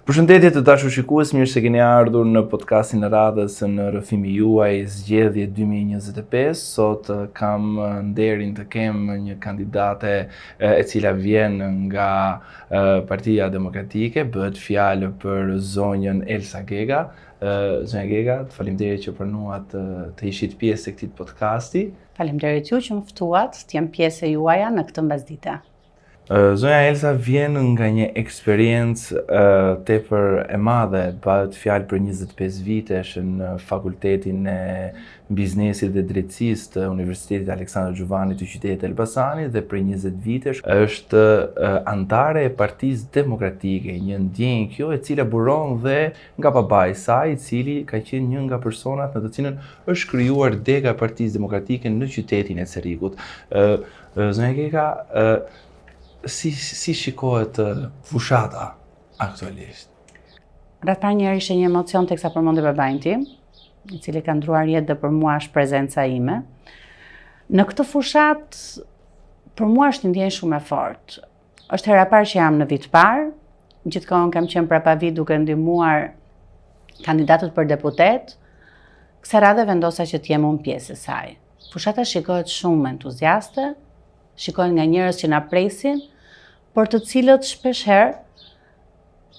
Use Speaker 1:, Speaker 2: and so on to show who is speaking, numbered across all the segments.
Speaker 1: Përshëndetje të dashur shikues, mirë se keni ardhur në podcastin e radhës në rrëfimi juaj Zgjedhje 2025. Sot kam nderin të kem një kandidate e cila vjen nga Partia Demokratike, bëhet fjalë për zonjën Elsa Gega. Zonja Gega, faleminderit që pranuat të ishit pjesë e këtij podcasti.
Speaker 2: Faleminderit ju që më ftuat të jem pjesë e juaja në këtë mbasdite.
Speaker 1: Zonja Elsa vjen nga një eksperiencë tepër e madhe, bëhet fjalë për 25 vitesh në Fakultetin e Biznesit dhe Drejtësisë të Universitetit Aleksandër Xhuvani të qytetit Elbasanit dhe për 20 vitesh është antare e Partisë Demokratike, një ndjenjë kjo e cila buron dhe nga babai i saj, i cili ka qenë një nga personat në të cilën është krijuar dega e Partisë Demokratike në qytetin e Cerrikut. Zonja Gega, si shikohet fushata aktualisht?
Speaker 2: Rreth parë njëherë ishte një emocion teksa përmendi babain tim, i cili ka ndruar jetë dhe për mua është prezenca ime. Në këtë fushat, për mua është një ndjenjë shumë e fortë. Është hera e parë që jam në vit parë, gjithkohon kam qenë prapavit duke ndihmuar kandidatët për deputet, kësaj radhe vendosa që të jem unë pjesë e saj. Fushata shikohet shumë me entuziaste, shikohen nga njerëz që na presin, por të cilët shpeshherë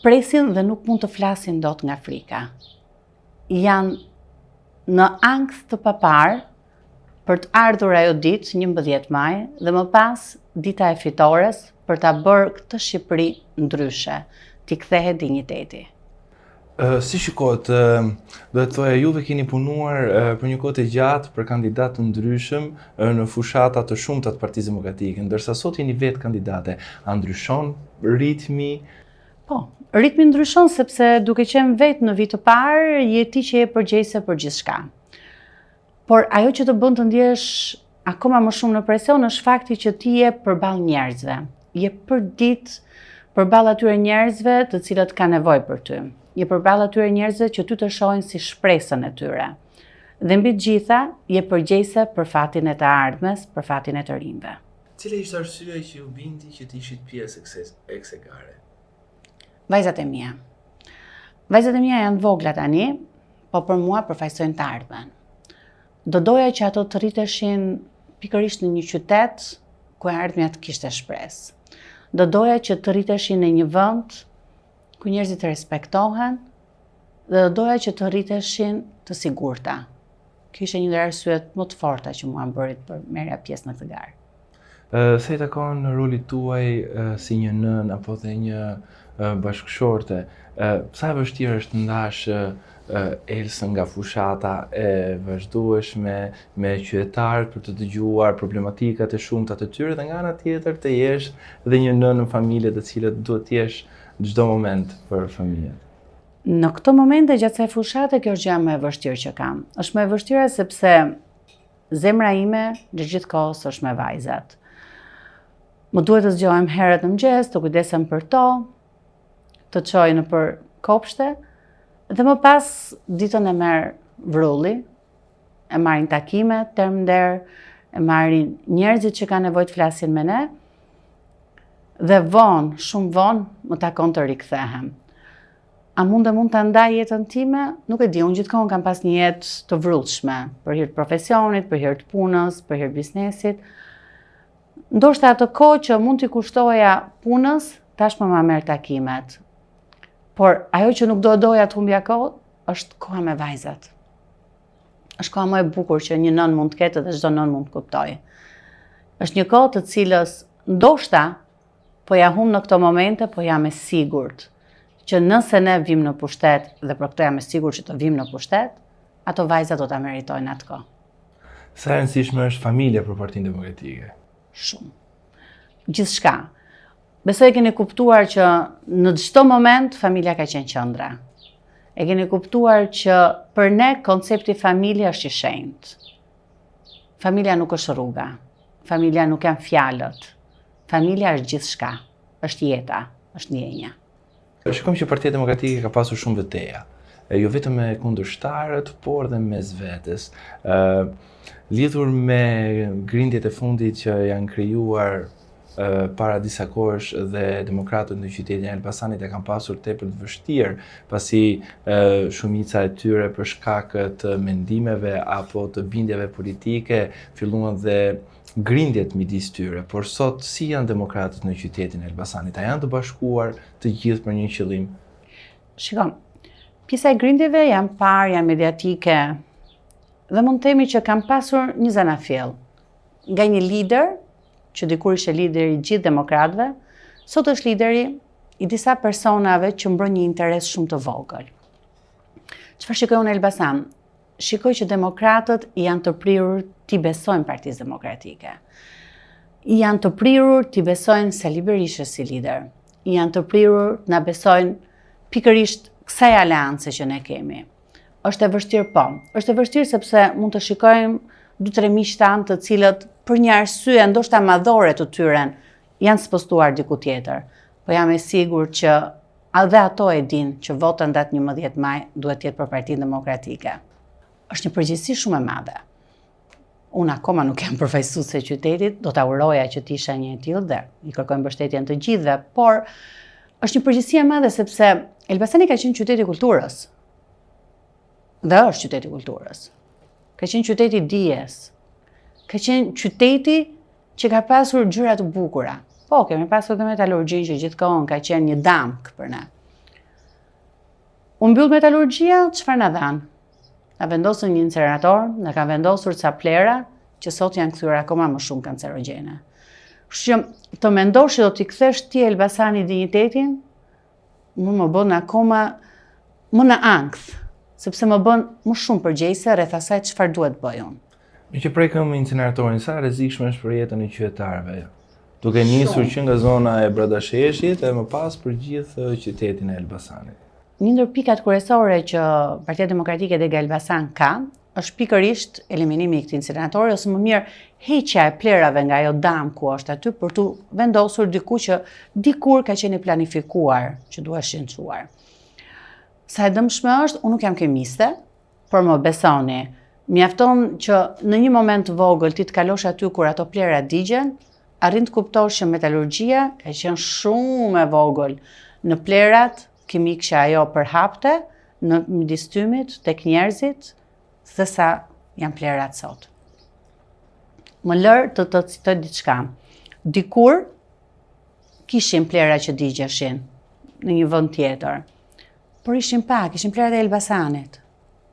Speaker 2: presin dhe nuk mund të flasin dot nga frika. Janë në ankth të papar për të ardhur ajo ditë 11 maj dhe më pas dita e fitores për ta bërë këtë Shqipëri ndryshe, t'i kthehet dinjiteti.
Speaker 1: Si shikohet, do të thoya juve keni punuar për një kohë të gjatë për kandidatë të ndryshëm në fushata të shumta të Partisë Demokratike, ndërsa sot jeni vetë kandidate. A ndryshon ritmi?
Speaker 2: Po, ritmi ndryshon sepse duke qenë vetë në vit të parë, je ti që je përgjegjëse për gjithçka. Por ajo që të bën të ndjesh akoma më shumë në presion është fakti që ti je përballë njerëzve. Je përdit përballë atyre njerëzve të cilët kanë nevojë për ty. Je përballë atyre njerëzve që ty të shohin si shpresën e tyre. Dhe mbi të gjitha, je përgjegjëse për fatin e të ardhmes, për fatin e të rinjve.
Speaker 1: Cila ishte arsyeja që ju bindi që të ishit pjesë e kësaj gare?
Speaker 2: Vajzat e mia. Vajzat e mia janë vogla tani, po për mua përfaqësojnë të ardhmen. Do doja që ato të rriteshin pikërisht në një qytet ku e ardhmja të kishte shpresë. Do doja që të rriteshin në një vend ku njerëzit të respektohen dhe do doja që të rriteshin të sigurta. Kjo ishte një ndër arsyet më të forta që mua më bërit për merrja pjesë në këtë garë.
Speaker 1: Se i takon rolit tuaj si një nën apo dhe një bashkëshorte, sa e vështirë është ndash Elsën nga fushata e vazhdueshme me qytetarët për të dëgjuar problematikat e shumta të tyre dhe nga ana tjetër të jesh dhe një nën në familje të cilët duhet të jesh çdo moment për familjen?
Speaker 2: Në këto momente gjatë kësaj fushate kjo është gjëja më e vështirë që kam. Është më e vështira sepse zemra ime gjithë kohës është me vajzat. Më duhet të zgjohem herët në mëngjes, të kujdesem për to, të çoj nëpër kopshte dhe më pas ditën e merr vrulli, e marrin takimet termder, e marrin njerëzit që kanë nevojë të flasin me ne. Dhe vonë, shumë vonë, më takon të rikthehem. A mund të ndaj jetën time? Nuk e di, unë gjithkohon kam pas një jetë të vrullshme, për hir të profesionit, për hir të punës, për hir të biznesit. Ndoshta atë kohë që mund t'i kushtoja punës, tashmë ma merr takimet. Por ajo që nuk doja të humbja kohë, është koha me vajzat. Është koha më e bukur që një nën mund të ketë dhe çdo nën mund të kuptojë. Është një kohë të cilës ndoshta po ja humb në këto momente, po jam e sigurt që nëse ne vim në pushtet, dhe për këto jam e sigurt që të vim në pushtet, ato vajza do ta meritojnë atë kohë.
Speaker 1: Sa e rëndësishme është familja për Partinë Demokratike?
Speaker 2: Shumë. Gjithçka. Besoj e keni kuptuar që në çdo moment familja ka qenë qendra. E keni kuptuar që për ne koncepti familje është i shenjtë. Familja nuk është rruga. Familja nuk janë fjalët. Familja është gjithçka, është jeta, është ndjenja.
Speaker 1: Shikojmë që Partia Demokratike ka pasur shumë vëteja, jo vetëm me kundërshtarët, por dhe mes vetes. Lidhur me grindjet e fundit që janë krijuar para disa kohësh dhe demokratët në qytetin e Elbasanit e kanë pasur tepër të vështirë, pasi shumica e tyre për shkak të mendimeve apo të bindjeve politike filluan dhe grindjet midis tyre, por sot si janë demokratët në qytetin e Elbasanit? A janë të bashkuar të gjithë për një qëllim?
Speaker 2: Shikon, pjesa e grindjeve janë parë, janë mediatike, dhe mund të themi që kanë pasur një zanafil nga një lider, që dikur ishte lideri i gjithë demokratëve, sot është lideri i disa personave që mbron një interes shumë të vogël. Çfarë shikoj unë në Elbasan? Shikoj që demokratët janë të prirur t'i besojnë Partisë Demokratike. Janë të prirur t'i besojnë Sali Berishës si lider. Janë të prirur t'na besojnë pikërisht kësaj aleance që ne kemi. Është e vështirë po. Është e vështirë sepse mund të shikojmë 2-3 miqtanë të cilët për një arsye ndoshta madhore të tyre janë spostuar diku tjetër. Po jam e sigurt që edhe ato e dinë që votën datë 11 maj duhet të jetë për Partinë Demokratike. Është një përgjegjësi shumë e madhe. Unë akoma nuk jam përfaqësuese e qytetit, do ta uroja që të isha një e tillë dhe i kërkoj mbështetjen të gjithëve, por është një përgjegjësi e madhe sepse Elbasani ka qenë qyteti i kulturës. Dhe është qyteti i kulturës. Ka qenë qyteti i dijes. Ka qenë qyteti që ka pasur gjëra të bukura. Po, kemi pasur dhe metalurgji që gjithkohon ka qenë një damk për ne. U mbyll metalurgjia, çfarë na dhanë? Na vendosën një incinerator, na kanë vendosur ca plera që sot janë kthyer akoma më shumë kancerogjene. Kështu që të mendosh që do t'i kthesh ti Elbasanit dinjitetin, më bën akoma më në ankth, sepse më bën më shumë përgjegjëse rreth asaj çfarë duhet bëj unë.
Speaker 1: Me që prekëm inceneratorin, sa rrezikshme është për jetën e qytetarëve? Duke nisur që nga zona e Bradasheshit e më pas për gjithë qytetin e Elbasanit.
Speaker 2: Një ndër pikat kryesore që Partia Demokratike Dega Elbasan ka, është pikërisht eliminimi i këtij incineratori ose më mirë heqja e plerave nga ajo dam ku është aty për tu vendosur diku që dikur ka qenë planifikuar që duhet shënçuar. Sa e dëmshme është, unë nuk jam kemiste, por më besoni, mjafton që në një moment të vogël ti të kalosh aty kur ato plera digjen, arrin të kuptosh që metalurgjia ka qenë shumë e vogël në plerat kimik që ajo përhapte, në midis tymit, tek njerëzit, dhe sa janë plerat sot. Më lër të citoj diçka. Dikur kishim plera që digjeshin në një vend tjetër, por ishin pak, ishin plerat e Elbasanit.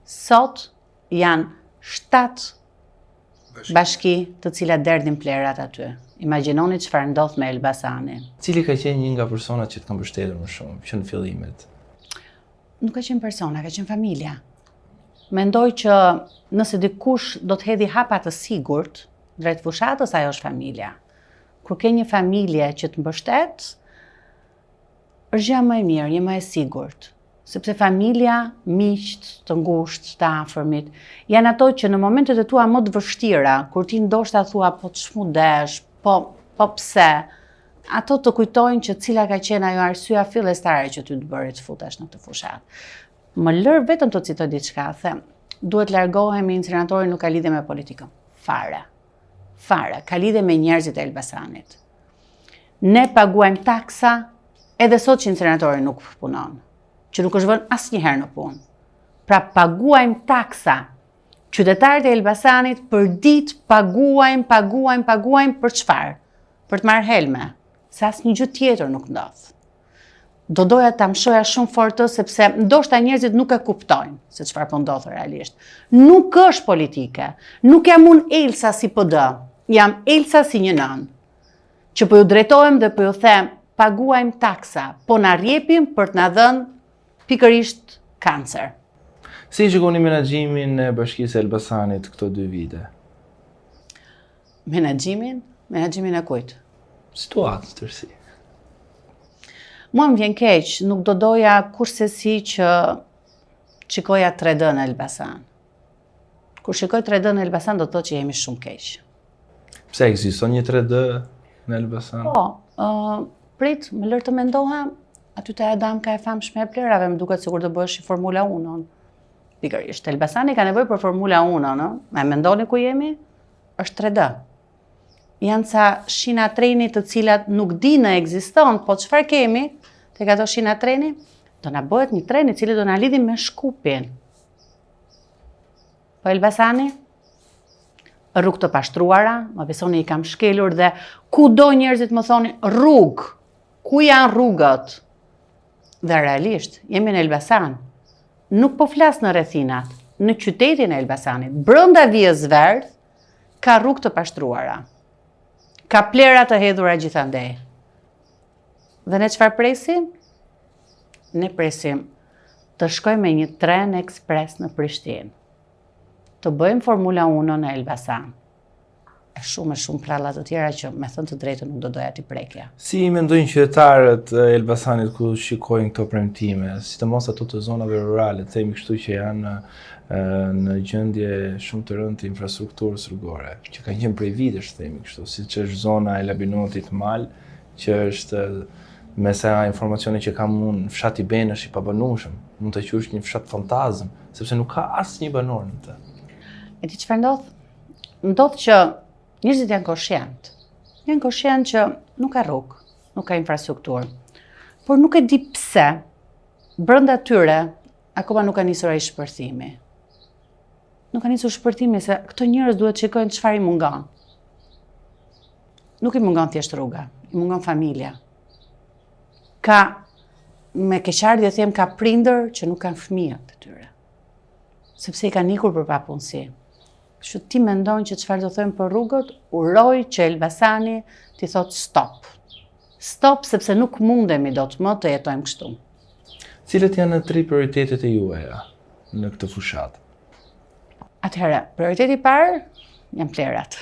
Speaker 2: Sot janë 7 bashki të cilat derdhin plerat aty. Imagjinoni çfarë ndodh me Elbasanin.
Speaker 1: Cili ka qenë një nga personat që të kanë mbështetur më shumë, që në fillimet?
Speaker 2: Nuk ka qenë persona, ka qenë familja. Mendoj që nëse dikush do të hedhi hapa të sigurt drejt fushatës, ajo është familja. Kur ke një familje që të mbështet, është gjë më e mirë, je më e sigurt. Sepse familja, miqt, të ngushtë, të afërmit, janë ato që në momentet e tua më të vështira, kur ti ndoshta thua po ç'mudesh, po pse, ato të kujtojnë që cila ka qenë ajo arsyeja fillestare që ty të bëri të futesh në këtë fushat. Më lër vetëm të citoj diçka, them, duhet largohemi, incineratori nuk ka lidhje me politikën. Fare. Fare, ka lidhje me njerëzit e Elbasanit. Ne paguajmë taksa edhe sot që incineratori nuk punon, që nuk është vënë asnjëherë në punë. Pra paguajmë taksa. Qytetarët e Elbasanit për ditë paguajmë për çfarë? Për të marrë helme, se asnjë gjë tjetër nuk ndodh. Do doja ta mshoja shumë fort sepse ndoshta njerëzit nuk e kuptojnë se çfarë po ndodh realisht. Nuk është politike. Nuk jam unë Elsa si PD. Jam Elsa si një nën. Që po ju drejtohem dhe po ju them, paguajmë taksa, po na rjepim për të na dhënë pikërisht kancer.
Speaker 1: Si shikoni menaxhimin e Bashkisë së Elbasanit këto 2 vite?
Speaker 2: Menaxhimin e kujt?
Speaker 1: Situatës tërësi.
Speaker 2: Mua më vjen keq, nuk do doja kurse si që shikoja 3D në Elbasan. Kur shikoj 3D në Elbasan do të thotë që jemi shumë keq.
Speaker 1: Pse ekziston një 3D në Elbasan?
Speaker 2: Po, prit, më lër të mendoha, aty te Adam ka e famshme e plerave, më duket sikur do bëhesh Formula 1. Pikërisht, Elbasani ka nevojë për Formula 1, no? Me mendoni ku jemi? Është 3D. janë ca shina treni të cilat nuk di në ekziston, po çfarë kemi tek ato shina treni? Do na bëhet një tren i cili do na lidhi me Shkupin. Po Elbasani? Rrugë të pashtruara, më besoni i kam shkelur dhe ku do njerëzit më thonin rrugë, ku janë rrugët? Dhe realisht, jemi në Elbasan. Nuk po flas në rrethinat, në qytetin e Elbasanit, brenda Vijës Verdh, ka rrugë të pashtruara. Ka plera të hedhura gjithandej. Dhe ne çfarë presim? Ne presim të shkojmë me një tren ekspres në Prishtinë. Të bëjmë Formula 1 në Elbasan. E shumë pralla të tjera që me thënë të drejtën nuk do doja t'i prekja.
Speaker 1: Si i mendojnë qytetarët e Elbasanit ku shikojnë këto premtime, sidomos ato të zonave rurale, themi kështu që janë në gjendje shumë të rëndë të infrastrukturës rrugore, që kanë qenë prej vitesh, themi kështu, siç është zona e Labinotit Mal, që është me sa informacione që kam unë, fshati Benësh i pabanueshëm, mund të quhesh një fshat fantazm, sepse nuk ka asnjë banor në të.
Speaker 2: E ti çfarë ndodh? Ndodh që njerëzit janë koshient. Janë koshient që nuk ka rrugë, nuk ka infrastrukturë. Por nuk e di pse brenda tyre akoma nuk ka nisur ai shpërthimi. Nuk ka nisur shpërthimi se këto njerëz duhet të shikojnë çfarë i mungon. Nuk i mungon thjesht rruga, i mungon familja. Ka, me keqardhje them, ka prindër që nuk kanë fëmijët e tyre. Sepse i kanë ikur për papunësi. Kështu ti mendon që çfarë do thojmë për rrugët, uroj që Elbasani t'i thotë stop. Stop sepse nuk mundemi dot më të jetojmë kështu.
Speaker 1: Cilët janë tri prioritetet e juaja në këtë fushat?
Speaker 2: Atëherë, prioriteti i parë janë plerat.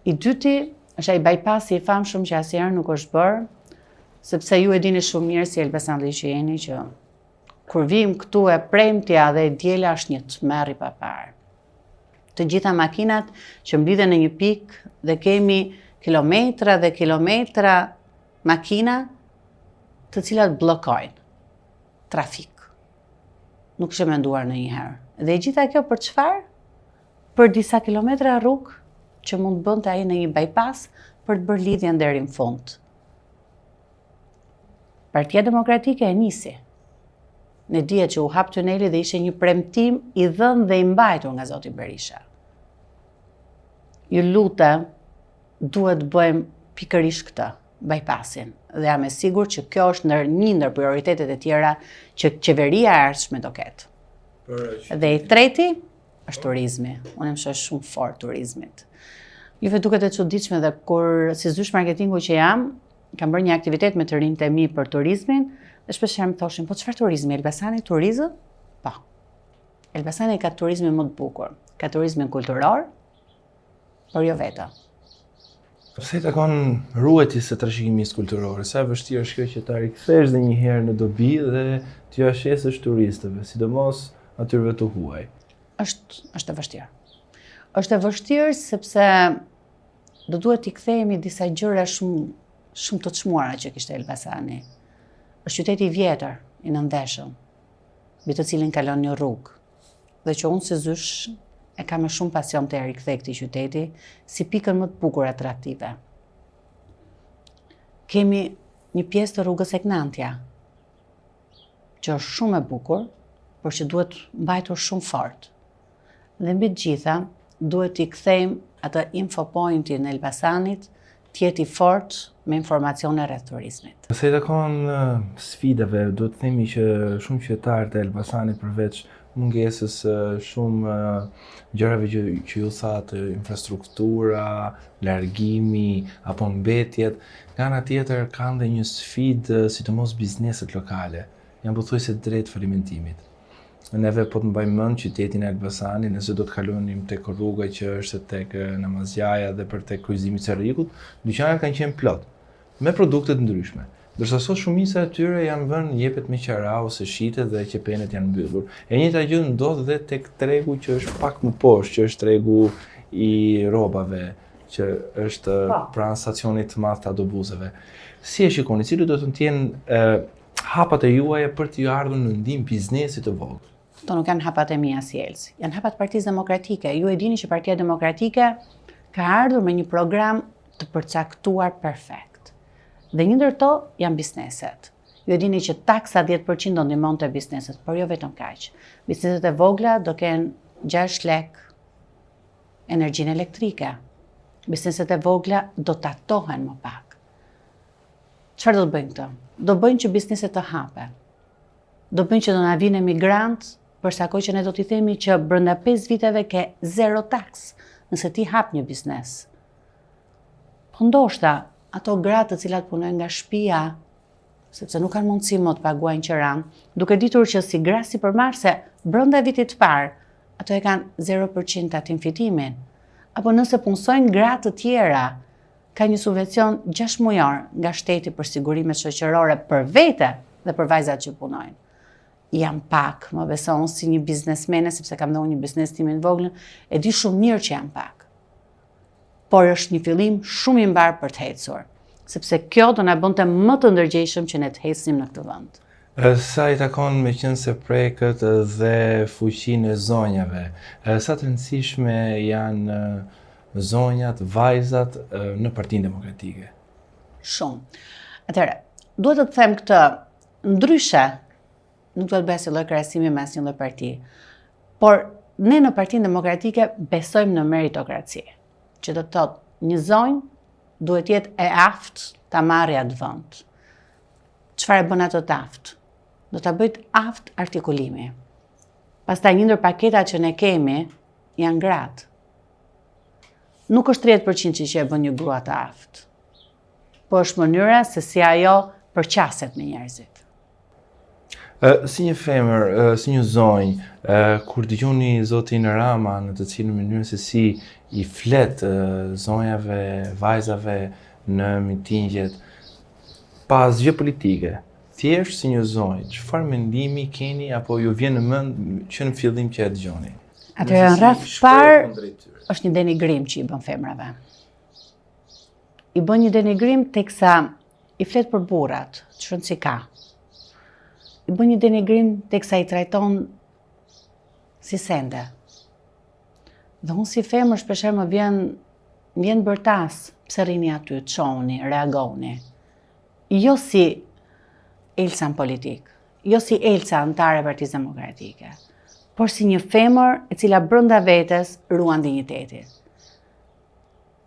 Speaker 2: I dyti është ai bypassi i famshëm që asnjëherë nuk është bërë, sepse ju e dini shumë mirë si Elbasan dhe që jeni që kur vim këtu e premtja dhe e diela është një tmerr i papar. Të gjitha makinat që mblidhen në një pikë dhe kemi kilometra dhe kilometra makina të cilat bllokojnë trafik. Nuk është menduar ndonjëherë. Dhe gjitha kjo për çfarë? Për disa kilometra rrugë që mund të bënte ai në një bypass për të bërë lidhjen deri në fund. Partia Demokratike e nisi. Ne dihet që u hap tuneli dhe ishte një premtim i dhënë dhe i mbajtur nga zoti Berisha. Ju lutem, duhet të bëjmë pikërisht këtë, bypassin. Dhe jam e sigurt që kjo është një ndër prioritetet e tjera që qeveria e ardhshme do ketë. Dhe i treti është turizmi. Unë jam shoh shumë fort turizmit. Juve duket e çuditshme dhe kur si zysh marketingu që jam bërë një aktivitet me të rinjtë e mi për turizmin, dhe shpeshherë më thoshin, po çfarë turizmi? Elbasani turizëm? Po. Elbasani ka turizmin më të bukur. Ka turizmin kulturor, por jo vetëm.
Speaker 1: Pse i takon ruajtjes së trashëgimisë kulturore? Sa e vështirë është kjo që ta rikthesh edhe një herë në dobi dhe t'ju ashesësh turistëve, sidomos atyre të huaj?
Speaker 2: Është e vështirë. Është e vështirë sepse do duhet t'i kthehemi disa gjëra shumë të çmuara që kishte Elbasani. Është qyteti i vjetër, i nëndeshëm, mbi të cilin kalon një rrugë, dhe që unë si zysh e kam me shumë pasion të rikthej këtij qyteti si pikën më të bukur atraktive. Kemi një pjesë të rrugës Eknantja, që është shumë e bukur, por që duhet mbajtur shumë fort. Dhe mbi të gjitha, duhet t'i kthejmë atë infopointin e Elbasanit tjeti fort me informacione rreth turizmit.
Speaker 1: Pse i takon sfidave, duhet të themi që shumë qytetarët e Elbasanit përveç mungesës shumë gjërave që ju thatë, infrastruktura, largimi apo mbetjet, nga ana tjetër kanë dhe një sfidë sidomos bizneset lokale. Janë pothuajse drejt falimentimit. Neve po të mbajmë mend qytetin e Elbasanit, nëse do të kalonim tek rruga që është tek Namazjaja dhe për tek kryqëzimi i Cerrikut, dyqanet kanë qenë plot me produkte të ndryshme. Ndërsa sot shumica e tyre janë vënë jepet me qara ose shitet dhe qepenet janë mbyllur. E njëjta gjë ndodh edhe tek tregu që është pak më poshtë, që është tregu i rrobave, që është pranë stacionit të madh të autobuseve. Si e shikoni, cili do të jenë hapat e juaja për t'ju ardhur në ndihmë biznesit të vogël?
Speaker 2: Këto nuk janë hapat e mia si Elsi, janë hapat Partisë Demokratike. Ju e dini që Partia Demokratike ka ardhur me një program të përcaktuar perfekt. Dhe një ndër to janë bizneset. Ju e dini që taksa 10% do ndihmonte bizneset, por jo vetëm kaq. Bizneset e vogla do kenë 6 lek energjinë elektrike. Bizneset e vogla do tatohen më pak. Çfarë do të bëjnë këto? Do bëjnë që bizneset të hapen. Do bëjnë që do na vinë emigrant, përsa kohë që ne do t'i themi që brenda 5 viteve ke 0 taks nëse ti hap një biznes. Po ndoshta ato gratë të cilat punojnë nga shtëpia, sepse nuk kanë mundësi më të paguajnë qiran, duke ditur që si gra sipërmarrëse brenda vitit të parë, ato e kanë 0% atin fitimin. Apo nëse punësojnë gra të tjera, ka një subvencion 6 mujor nga shteti për sigurimet shoqërore për vete dhe për vajzat që punojnë. Jam pak, më beson si një biznesmene, sepse kam dhënë një biznes timin voglën, e di shumë mirë që jam pak. Por është një fillim shumë i mbar për të ecur, sepse kjo do na bënte më të ndërgjegjshëm që ne të ecnim në këtë vend.
Speaker 1: Sa i takon me qenë se prekët dhe fuqinë e zonjave, sa të rëndësishme janë zonjat, vajzat në Partinë Demokratike?
Speaker 2: Shumë. Atëherë, duhet të them këtë, ndryshe, nuk do të bëj asnjë lloj krahasimi mes një lloj parti, por ne në Partinë Demokratike besojmë në meritokraci, që do të thotë një zonjë duhet jetë e aftë ta marrë atë vend. Çfarë bën ato të aftë? Do ta bëjt aftë artikulimi. Pastaj një ndër paketat që ne kemi janë gratë. Nuk është 30% që e bën një grua të aftë, po është mënyra se si ajo përqaset me njerëzit.
Speaker 1: Si një femër, si një zonjë, kur dëgjoni zotin Rama në të cilën mënyrë se si i flet zonjave, vajzave në mitingjet, pa asgjë politike, thjesht si një zonjë, çfarë mendimi keni apo ju vjen në mend që në fillim që e dëgjoni?
Speaker 2: Atëherë në rreth parë është një denigrim që i bën femrave. I bën një denigrim teksa i flet për burrat, çfarë si ka. I bën një denigrim teksa i trajton si sende. Dhe unë si femër shpeshherë më vjen bërtas, pse rrini aty, çoni, reagoni. Jo si Elsa në politik, jo si Elsa antare e Partisë Demokratike, por si një femër e cila brenda vetes ruan dinjitetin.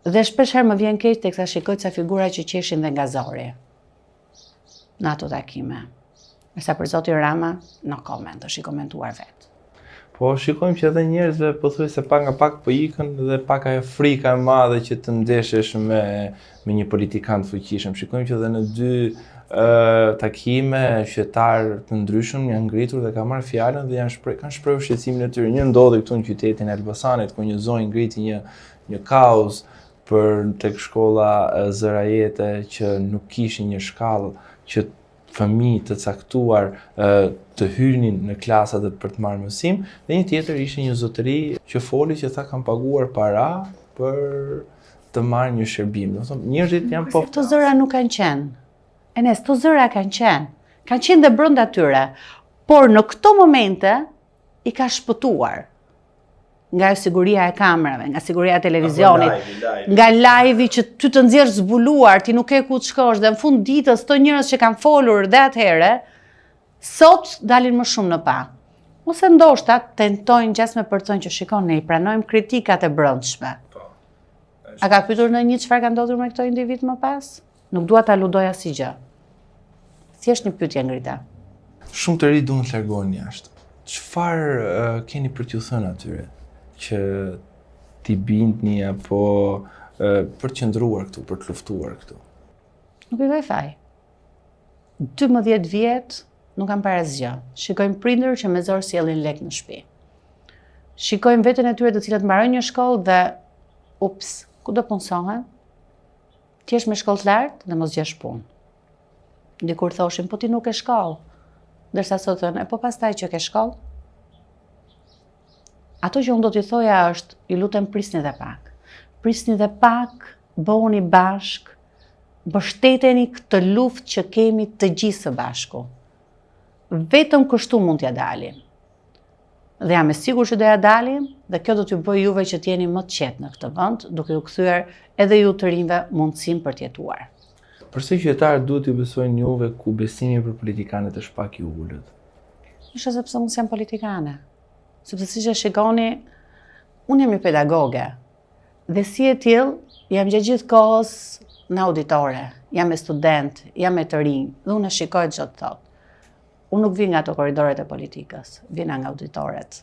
Speaker 2: Dhe shpeshherë më vjen keq teksa shikoj ca figura që qeshin dhe nga zori në ato takime. Sa për zotin Rama, no comment, është i komentuar vetë.
Speaker 1: Po shikojmë që edhe njerëzve pothuajse pak nga pak po ikën dhe pak ajo frika e madhe që të ndeshesh me një politikant fuqishëm. Shikojmë që edhe në 2 takime qytetarë të ndryshëm janë ngritur dhe kanë marrë fjalën dhe kanë shprehur shqetësimin e tyre. Një ndodhi këtu në qytetin e Elbasanit ku një zonjë ngriti një kauz për tek shkolla Zërajete që nuk kishin një shkallë që fëmijë të caktuar të hynin në klasat për të marrë mësim, dhe një tjetër ishte një zotëri që foli që tha kanë paguar para për të marrë një shërbim. Do thonë njerëzit janë po.
Speaker 2: Këto zëra nuk kanë qenë. Enes, këto zëra kanë qenë. Kanë qenë dhe brenda tyre. Por në këto momente i ka shpëtuar. Nga siguria e kamerave, nga siguria e televizionit, nga live-i që ty të nxjerrë zbuluar, ti nuk e ku të shkosh, dhe në fund ditës të njerëz që kanë folur dhe atëherë, sot dalin më shumë në pa. Ose ndoshta tentojnë 60% që shikon ne i pranojmë kritikat e brendshme. A ka pyetur në një çfarë ka ndodhur me këto individ më pas? Nuk dua ta ludoj asgjë. Thjesht një pyetje ngrita.
Speaker 1: Shumë të ri duan të largohen jashtë. Çfarë keni për t'ju thënë atyre që t'i bindni apo për të qëndruar këtu, për të luftuar këtu?
Speaker 2: Nuk i vej faj. 12 vjet nuk kam parë asgjë. Shikojmë prindër që me zor sjellin lek në shtëpi. Shikojmë veten e tyre të cilët mbarojnë një shkollë dhe ups, ku do punësohen? Ti je me shkollë të lartë dhe mos gjesh punë. Dikur thoshin, po ti nuk ke shkollë. Ndërsa sot thonë, po pastaj që ke shkollë? Ato që unë do t'i thoja është, ju lutem prisni dhe pak. Prisni dhe pak, bëhuni bashk, mbështeteni këtë luftë që kemi të gjithë së bashku. Vetëm kështu mund t'ja dalim. dhe jam e sigurt që do ja dalim dhe kjo do t'ju bëjë juve që t'jeni më të qetë në këtë vend, duke ju kthyer edhe ju të rinjve mundësinë për të jetuar.
Speaker 1: Përse qytetarët duhet t'ju besojnë juve ku besimi për politikanët është pak i ulët?
Speaker 2: Ishte sepse unë jam politikane. Sepse siç e shikoni, unë jam një pedagoge. Dhe si e tillë, jam gjithë kohës në auditore, jam e student, jam e të rinj, dhe unë e shikoj çdo të thotë. Unë nuk vi nga ato korridoret e politikës, vina nga auditoret.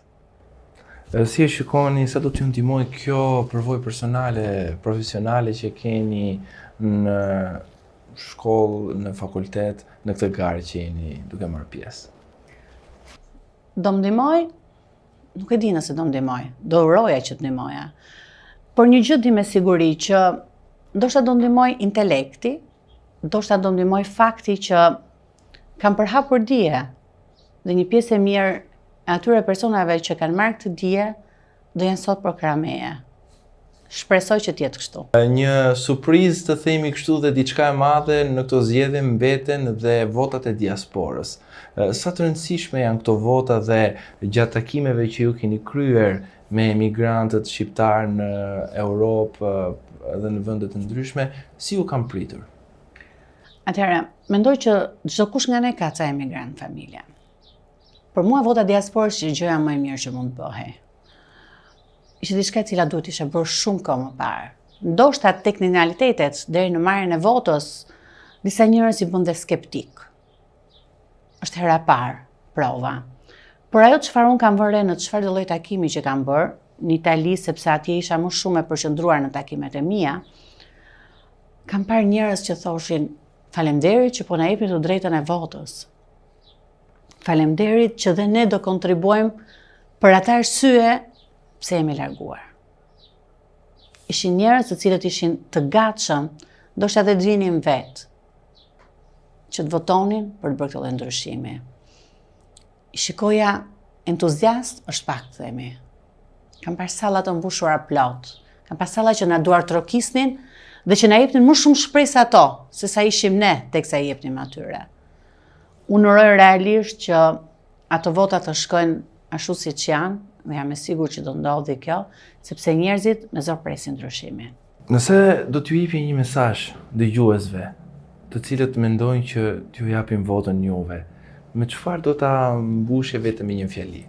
Speaker 1: Si e shikoni, sa do t'ju ndihmojë kjo përvojë personale, profesionale që keni në shkollë, në fakultet, në këtë garë që jeni duke marrë pjesë?
Speaker 2: Do më ndihmoj? Nuk e di nëse do më ndihmoj. Do uroja që të ndihmoja. Por një gjë di me siguri që ndoshta do ndihmoj intelekti, ndoshta do ndihmoj fakti që kam përhapur dije dhe një pjesë e mirë e atyre personave që kanë marrë këtë dije do jenë sot proklameje. Shpresoj që t'jetë kështu.
Speaker 1: Një surprizë të themi kështu dhe diçka e madhe në këto zgjedhje mbeten dhe votat e diasporës. Sa të rëndësishme janë këto vota dhe gjatë takimeve që ju keni kryer me emigrantët shqiptar në Europë dhe në vende të ndryshme, si u kanë pritur?
Speaker 2: Atëherë, mendoj që çdo kush nga ne ka ca emigrant në familje. Për mua vota diasporës është gjëja më e mirë që mund të bëhej. Ishte diçka e cila duhet ishte bërë shumë kohë më parë. Ndoshta teknikalitetet deri në marrjen e votës, disa njerëz i bën dhe skeptik. Është hera e parë, prova. Por ajo çfarë unë kam vënë në çfarë lloj takimi që kam bërë në Itali, sepse atje isha më shumë e përqendruar në takimet e mia, kam parë njerëz që thoshin faleminderit që po na jepni të drejtën e votës. Faleminderit që dhe ne do kontribuojmë për atë arsye pse jemi larguar. Ishin njerëz të cilët ishin të gatshëm, ndoshta edhe të vinin vetë, që të votonin për të bërë këtë ndryshimi. I shikoja entuziast është pak të themi. Kam parë salla të mbushura plot. Kam parë salla që na duar trokisnin dhe që na jepnin më shumë shpresë ato, se sa ishim ne teksa i jepnim atyre. Unë uroj realisht që ato vota të shkojnë ashtu siç janë, dhe jam e sigurt që do ndodhi kjo, sepse njerëzit me zor presin ndryshimin.
Speaker 1: Nëse do t'ju jepje një mesazh dëgjuesve, të cilët mendojnë që t'ju japin votën juve, me çfarë do ta mbushje vetëm me një fjali?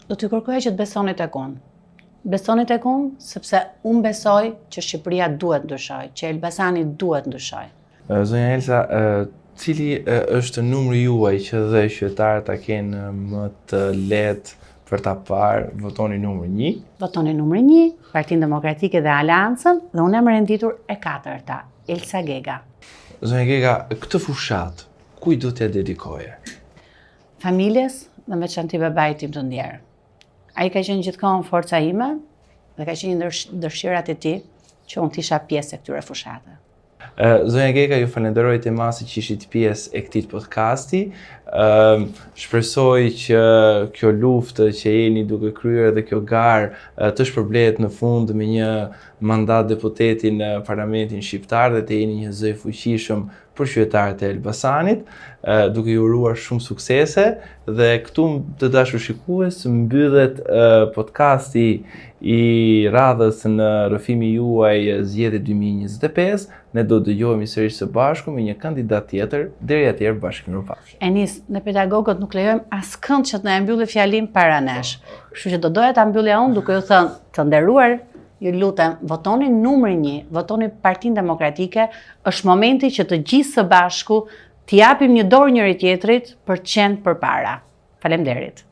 Speaker 2: Do t'ju kërkoja që të besoni tek unë. Besoni tek unë sepse unë besoj që Shqipëria duhet ndryshoj, që Elbasani duhet ndryshoj.
Speaker 1: Zonja Elsa, cili është numri juaj që dhe qytetarët ta kenë më të lehtë për ta parë? Votoni numër 1.
Speaker 2: Votoni numër 1, Partinë Demokratike dhe Aleancën, dhe unë jam renditur e 4-ta, Elsa Gega.
Speaker 1: Zonja Gega, këtë fushat, kuj do t'ja dedikoje?
Speaker 2: Familjes dhe në veçanti babait tim të ndjerë. Ai ka qenë gjithkohon forca ime dhe ka qenë dëshirat e tij që unë t'isha pjesë e këtyre fushate.
Speaker 1: Zonja Gega, ju falenderoj të masi që ishit pjesë e këtij podcasti. Shpresoj që kjo luftë që jeni duke kryer dhe kjo garë të shpërblet në fund me një mandat deputeti në Parlamentin Shqiptar dhe të jeni një zë i fuqishëm për qytetarët e Elbasanit, duke ju uruar shumë suksese dhe këtu të dashur shikues mbyllet podcasti i radhës në rrëfimi juaj zgjedhje 2025. Ne do të dëgjohemi sërish së bashku me një kandidat tjetër, deri atëherë bashkëmirupafshim.
Speaker 2: Enis, ne pedagogët nuk lejojmë askënd që të na mbylli fjalim para nesh. Kështu që do doja ta mbyllja unë duke ju thënë, të nderuar, ju lutem, votoni numër 1, votoni Partinë Demokratike, është momenti që të gjithë së bashku t'i japim një dorë njëri tjetrit për të qenë përpara. Faleminderit.